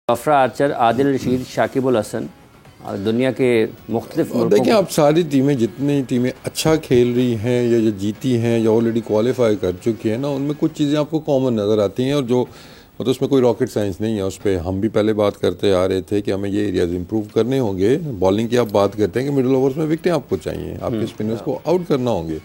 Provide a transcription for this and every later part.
अफरा आर्चर, आदिल रशीद, शाकिब उल हसन, दुनिया के मुख्तलिफ मुल्कों। देखिए आप सारी टीमें, जितनी टीमें अच्छा खेल रही हैं या जो जीती हैं या ऑलरेडी क्वालिफाई कर चुकी हैं ना, उनमें कुछ चीज़ें आपको कॉमन नज़र आती हैं और जो मतलब उसमें कोई रॉकेट साइंस नहीं है। उस पर हम भी पहले बात करते आ रहे थे कि हमें ये एरियाज इंप्रूव करने होंगे। बॉलिंग की आप बात करते हैं कि मिडिल ओवर्स में विकेटें आपको चाहिए, आपके स्पिनर्स को आउट करना होंगे।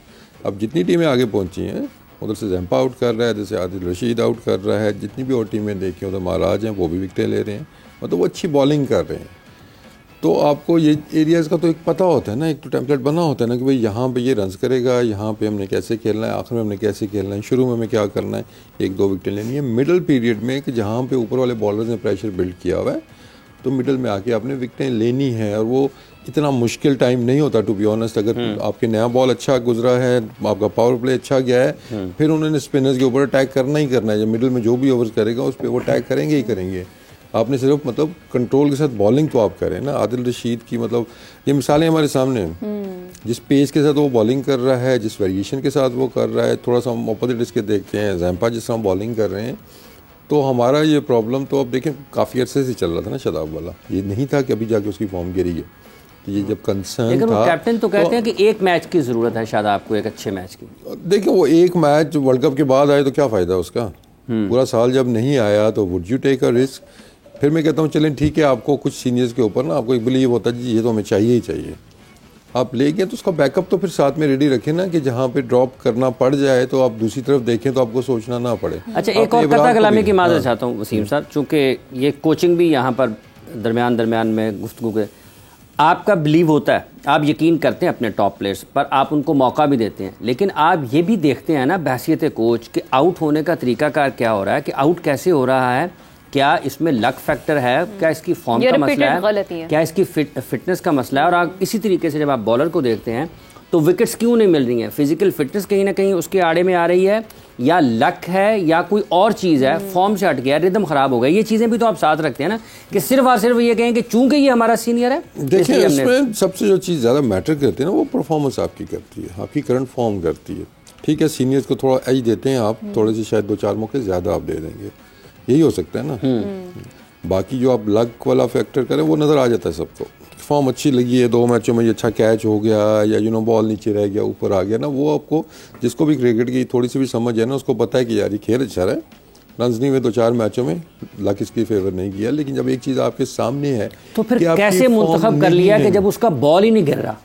अब जितनी टीमें आगे पहुँची हैं, उधर से जैम्पा आउट कर रहा है, जैसे आदिल रशीद आउट कर रहा है, जितनी भी और टीमें देखी उधर महाराज हैं वो भी विकेटें ले रहे हैं, मतलब वो अच्छी बॉलिंग कर रहे हैं। तो आपको ये एरियाज़ का तो एक पता होता है ना, एक तो टेम्पलेट बना होता है ना कि भाई यहाँ पे ये रन्स करेगा, यहाँ पे हमने कैसे खेलना है, आखिर में हमने कैसे खेलना है, शुरू में हमें क्या करना है, एक दो विकेटें लेनी है। मिडल पीरियड में कि जहाँ पे ऊपर वाले बॉलर्स ने प्रेशर बिल्ड किया हुआ है, तो मिडल में आके आपने विकेटें लेनी है। और वो इतना मुश्किल टाइम नहीं होता टू बी ऑनेस्ट। अगर आपके नया बॉल अच्छा गुजरा है, आपका पावर प्ले अच्छा गया है, फिर उन्होंने स्पिनर्स के ऊपर अटैक करना ही करना है। जब मिडल में जो भी ओवर्स करेगा उस पर वो अटैक करेंगे ही करेंगे। आपने सिर्फ मतलब कंट्रोल के साथ बॉलिंग तो आप करें ना। आदिल रशीद की मतलब ये मिसालें हमारे सामने हैं, जिस पेस के साथ वो बॉलिंग कर रहा है, जिस वेरिएशन के साथ वो कर रहा है। थोड़ा सा हम अपोजिट इसके देखते हैं, जैम्पा जिस तरह बॉलिंग कर रहे हैं, तो हमारा ये प्रॉब्लम तो अब देखें काफ़ी अर्से से चल रहा था ना शादाब वाला, ये नहीं था कि अभी जाके उसकी फॉर्म गिरी है। तो ये जब कंसर्न था, वो कैप्टन तो कहते हैं कि एक मैच की ज़रूरत है शादाब को, एक अच्छे मैच की। देखिए वो एक मैच वर्ल्ड कप के बाद आए तो क्या फ़ायदा उसका, पूरा साल जब नहीं आया तो would you take a risk. फिर मैं कहता हूँ चलें ठीक है, आपको कुछ सीनियर्स के ऊपर ना आपको एक बिलीव होता है जी ये तो हमें चाहिए ही चाहिए, आप ले गए तो उसका बैकअप तो फिर साथ में रेडी रखें ना, कि जहाँ पे ड्रॉप करना पड़ जाए तो आप दूसरी तरफ देखें तो आपको सोचना ना पड़े। अच्छा, एक और कता कलामी की माज़रत चाहता हूँ वसीम साहब, चूँकि ये कोचिंग भी यहाँ पर दरमियान में गुफ्तगू के आपका बिलीव होता है, आप यकीन करते हैं अपने टॉप प्लेयर्स पर, आप उनको मौका भी देते हैं, लेकिन आप ये भी देखते हैं ना बहसियत कोच कि आउट होने का तरीकाकार क्या हो रहा है, कि आउट कैसे हो रहा है, क्या इसमें लक फैक्टर है, क्या इसकी फॉर्म का मसला है, क्या इसकी फिटनेस का मसला है। और आप इसी तरीके से जब आप बॉलर को देखते हैं तो विकेट्स क्यों नहीं मिल रही हैं, फिजिकल फिटनेस कहीं ना कहीं उसके आड़े में आ रही है, या लक है, या कोई और चीज़ है, फॉर्म से हट गया, रिदम ख़राब हो गया। ये चीज़ें भी तो आप साथ रखते हैं ना, कि सिर्फ और सिर्फ ये कहें कि चूंकि ये हमारा सीनियर है। देखिए इसमें सबसे जो चीज़ ज़्यादा मैटर करती है ना, वो परफॉर्मेंस आपकी करती है, आपकी करंट फॉर्म करती है। ठीक है, सीनियर्स को थोड़ा एज देते हैं आप, थोड़े से शायद 2-4 मौके ज़्यादा आप दे देंगे, यही हो सकता है ना। बाकी जो आप लक वाला फैक्टर करें वो नज़र आ जाता है सबको। फॉर्म अच्छी लगी है, 2 मैचों में ये अच्छा कैच हो गया, या बॉल नीचे रह गया ऊपर आ गया ना, वो आपको जिसको भी क्रिकेट की थोड़ी सी भी समझ है ना, उसको पता है कि यार ये खेल अच्छा है, रन्स नहीं हुए 2-4 मैचों में, लक इसकी फेवर नहीं किया। लेकिन जब एक चीज़ आपके सामने है तो फिर कैसे मुंतखब कर लिया कि जब उसका बॉल ही नहीं गिर रहा?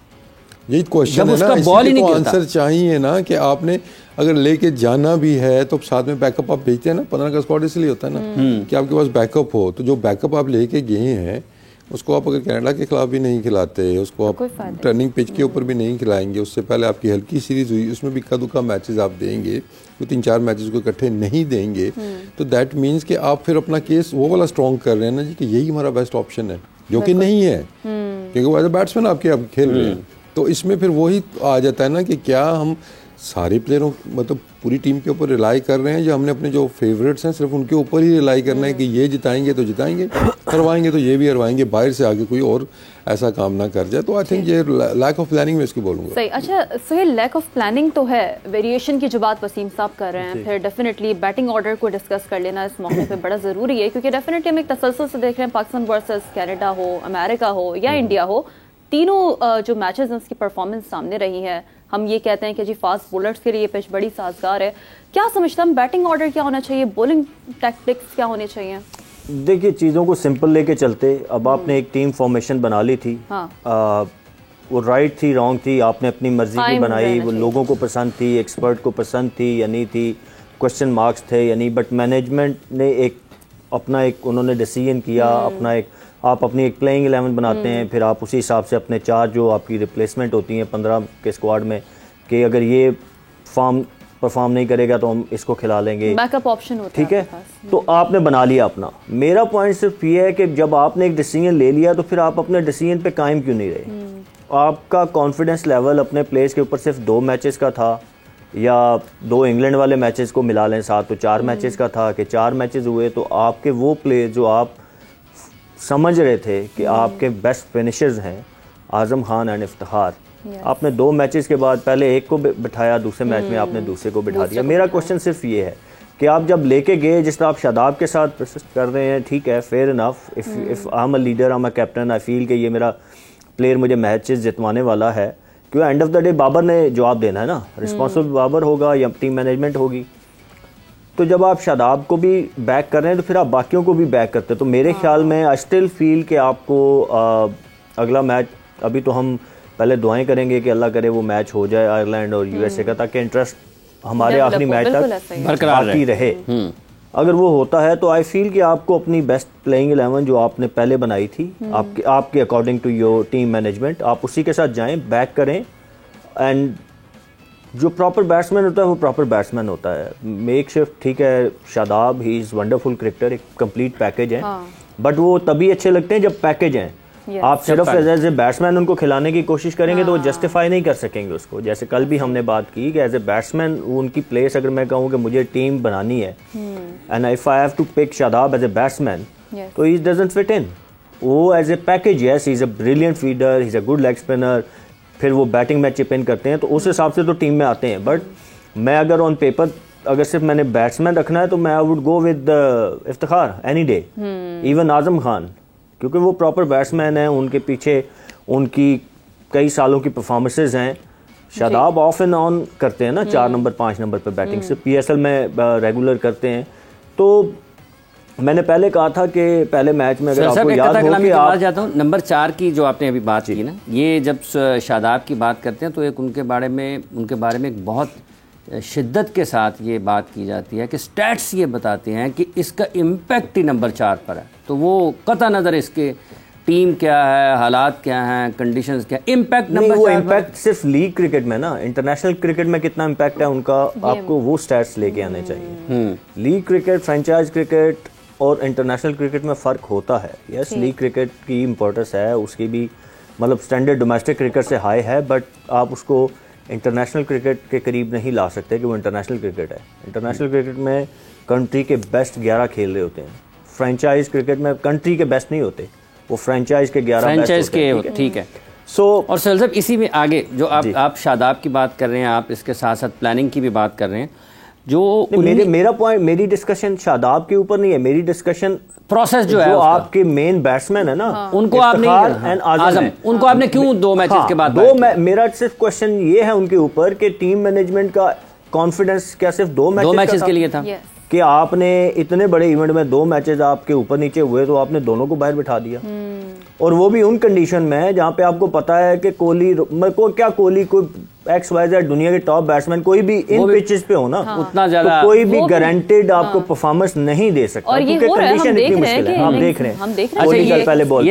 यही क्वेश्चन है ना, इसलिए तो आंसर चाहिए ना कि आपने अगर लेके जाना भी है तो साथ में बैकअप आप भेजते हैं ना। 15 का स्क्वाड इसलिए होता है ना कि आपके पास बैकअप हो। तो जो बैकअप आप लेके गए हैं उसको आप अगर कनाडा के खिलाफ भी नहीं खिलाते, उसको आप टर्निंग पिच के ऊपर भी नहीं खिलाएंगे, उससे पहले आपकी हल्की सीरीज हुई उसमें भी इक्का-दुक्का मैचेस आप देंगे, तो 3-4 मैचेस को इकट्ठे नहीं देंगे, तो दैट मीन्स कि आप फिर अपना केस वो वाला स्ट्रॉन्ग कर रहे हैं ना जी, कि यही हमारा बेस्ट ऑप्शन है, जो कि नहीं है, क्योंकि वो एज ए बैट्समैन आपके आप खेल रहे हैं। तो इसमें फिर वही आ जाता है ना कि क्या हम सारे प्लेयरों मतलब पूरी टीम के ऊपर रिलाई कर रहे हैं, या हमने अपने जो फेवरेट्स हैं सिर्फ उनके ऊपर ही रिलाई करना है कि ये जिताएंगे तो जिताएंगे, हरवाएंगे तो ये भी हरवाएंगे, बाहर से आगे कोई और ऐसा काम ना कर जाए। तो आई थिंक ये लैक ऑफ प्लानिंग में इसकी बोलूँगा। सही। अच्छा सुहेल, लैक ऑफ प्लानिंग तो है, वेरिएशन की जो बात वसीम साहब कर रहे हैं, फिर डेफिनेटली बैटिंग ऑर्डर को डिस्कस कर लेना इस मौके पे बड़ा ज़रूरी है, क्योंकि डेफिनेटली हम एक तसलसल से देख रहे हैं, पाकिस्तान वर्सेस कनाडा हो, अमेरिका हो या इंडिया हो, तीनों जो मैचेस हैं उसकी परफॉर्मेंस सामने रही है। हम ये कहते हैं कि जी फास्ट बॉलर्स के लिए पिच बड़ी साजगार है। क्या समझता हम बैटिंग ऑर्डर क्या होना चाहिए, बॉलिंग टैक्टिक्स क्या होने चाहिए? देखिए चीज़ों को सिंपल लेके चलते, अब आपने एक टीम फॉर्मेशन बना ली थी, वो राइट थी रॉन्ग थी, आपने अपनी मर्जी की बनाई, वो लोगों को पसंद थी, एक्सपर्ट को पसंद थी या नहीं थी, क्वेश्चन मार्क्स थे या नहीं, बट मैनेजमेंट ने एक अपना एक उन्होंने डिसीजन किया, अपना एक आप अपनी एक प्लेइंग 11 बनाते हैं, फिर आप उसी हिसाब से अपने 4 जो आपकी रिप्लेसमेंट होती हैं 15 के स्क्वाड में, कि अगर ये परफॉर्म नहीं करेगा तो हम इसको खिला लेंगे, बैकअप ऑप्शन होता है, ठीक है। तो आपने बना लिया अपना। मेरा पॉइंट सिर्फ ये है कि जब आपने एक डिसीजन ले लिया तो फिर आप अपने डिसीजन पे कायम क्यों नहीं रहे? आपका कॉन्फिडेंस लेवल अपने प्लेयर्स के ऊपर सिर्फ 2 मैचेस का था, या 2 इंग्लैंड वाले मैचेस को मिला लें साथ तो 4 मैचेस का था, कि 4 मैचेस हुए तो आपके वो प्लेयर जो आप समझ रहे थे कि आपके बेस्ट फिनिशर्स हैं, आजम खान एंड इफ्तिखार, आपने 2 मैचेस के बाद पहले एक को बिठाया, दूसरे मैच में आपने दूसरे को बिठा दिया। मेरा क्वेश्चन सिर्फ ये है कि आप जब लेके गए, जिस तरह आप शादाब के साथ परसिस्ट कर रहे हैं, ठीक है, fair enough, if I am a leader, I am a captain, I feel कि ये मेरा प्लेयर मुझे मैचेस जितवाने वाला है, क्योंकि end of the day Babar ने जवाब देना है ना, रिस्पॉन्सिबल बाबर होगा या टीम मैनेजमेंट होगी। तो जब आप शादाब को भी बैक कर रहे हैं तो फिर आप बाकियों को भी बैक करते हैं। तो मेरे ख्याल में आई स्टिल फील कि आपको अगला मैच, अभी तो हम पहले दुआएं करेंगे कि अल्लाह करे वो मैच हो जाए आयरलैंड और यूएसए का, ताकि इंटरेस्ट हमारे आखिरी मैच तक बाकी रहे। अगर वो होता है तो आई फील कि आपको अपनी बेस्ट प्लेइंग 11 जो आपने पहले बनाई थी, आपके according to your team management, आप उसी के साथ जाएं, बैक करें, एंड जो प्रॉपर बैट्समैन होता है वो प्रॉपर बैट्समैन होता है। मेक शिफ्ट, ठीक है, Shadab he is wonderful cricketer, एक कंप्लीट पैकेज है, बट वो तभी अच्छे लगते हैं जब पैकेज हैं। आप सिर्फ एज ए बैट्समैन उनको खिलाने की कोशिश करेंगे तो वो जस्टिफाई नहीं कर सकेंगे उसको। जैसे कल भी हमने बात की कि एज ए बैट्समैन उनकी प्लेस, अगर मैं कहूँ कि मुझे टीम बनानी है and if I have to pick Shadab as a batsman, तो ही डजंट फिट इन। वो as a package, yes he is a brilliant fielder, he is a good leg spinner, फिर वो बैटिंग में चिप इन करते हैं, तो उस हिसाब से तो टीम में आते हैं। बट मैं अगर ऑन पेपर, अगर सिर्फ मैंने बैट्समैन रखना है तो मैं I would go with Iftikhar any day, even Azam Khan, क्योंकि वो प्रॉपर बैट्समैन हैं, उनके पीछे उनकी कई सालों की परफॉर्मेंसेज हैं। शादाब ऑफ एंड ऑन करते हैं ना 4 नंबर 5 नंबर पे बैटिंग से, पीएसएल में रेगुलर करते हैं। तो मैंने पहले कहा था कि पहले मैच में अगर आपको याद हो कि आप जाता हूँ नंबर 4 की जो आपने अभी बात की ना, ये जब शादाब की बात करते हैं तो एक उनके बारे में एक बहुत शिद्दत के साथ ये बात की जाती है कि स्टैट्स ये बताते हैं कि इसका इम्पैक्ट ही नंबर 4 पर है। तो वो कता नज़र इसके टीम क्या है, हालात क्या हैं, कंडीशंस क्या, इम्पैक्ट नंबर 4 वो इम्पैक्ट सिर्फ लीग क्रिकेट में ना, इंटरनेशनल क्रिकेट में कितना इम्पैक्ट है उनका, आपको वो स्टैट्स लेके आने चाहिए। लीग क्रिकेट, फ्रेंचाइज क्रिकेट और इंटरनेशनल क्रिकेट में फ़र्क होता है। यस, लीग क्रिकेट की इम्पोर्टेंस है, उसकी भी मतलब स्टैंडर्ड डोमेस्टिक क्रिकेट से हाई है, बट आप उसको इंटरनेशनल क्रिकेट के करीब नहीं ला सकते कि वो इंटरनेशनल क्रिकेट है। इंटरनेशनल क्रिकेट में कंट्री के बेस्ट 11 खेल रहे होते हैं, फ्रेंचाइज क्रिकेट में कंट्री के बेस्ट नहीं होते, वो फ्रेंचाइज के 11 फ्रेंचाइज के, ठीक है। और सर साहब इसी में आगे जो आप शादाब की बात कर रहे हैं, आप इसके साथ साथ प्लानिंग की भी बात कर रहे हैं, जो मेरा पॉइंट, मेरी डिस्कशन शादाब के ऊपर नहीं है, मेरी डिस्कशन प्रोसेस जो है, आपके मेन बैट्समैन है ना, उनको आपने आजम, उनको आपने क्यों 2 मैचेस के बाद मेरा सिर्फ क्वेश्चन ये है उनके ऊपर कि टीम मैनेजमेंट का कॉन्फिडेंस क्या सिर्फ 2 मैचेस के लिए था कि आपने इतने बड़े इवेंट में 2 मैचेस आपके ऊपर नीचे हुए तो आपने दोनों को बाहर बिठा दिया, और वो भी उन कंडीशन में जहाँ पे आपको पता है कि कोहली कोई XYZ दुनिया के टॉप बैट्समैन कोई भी इन पिचेस पे हो ना, उतना ज्यादा तो कोई भी गारंटेड आपको परफॉर्मेंस नहीं दे सकता, क्योंकि कंडीशन इतनी मुश्किल है। हम देख रहे हैं पहले बॉल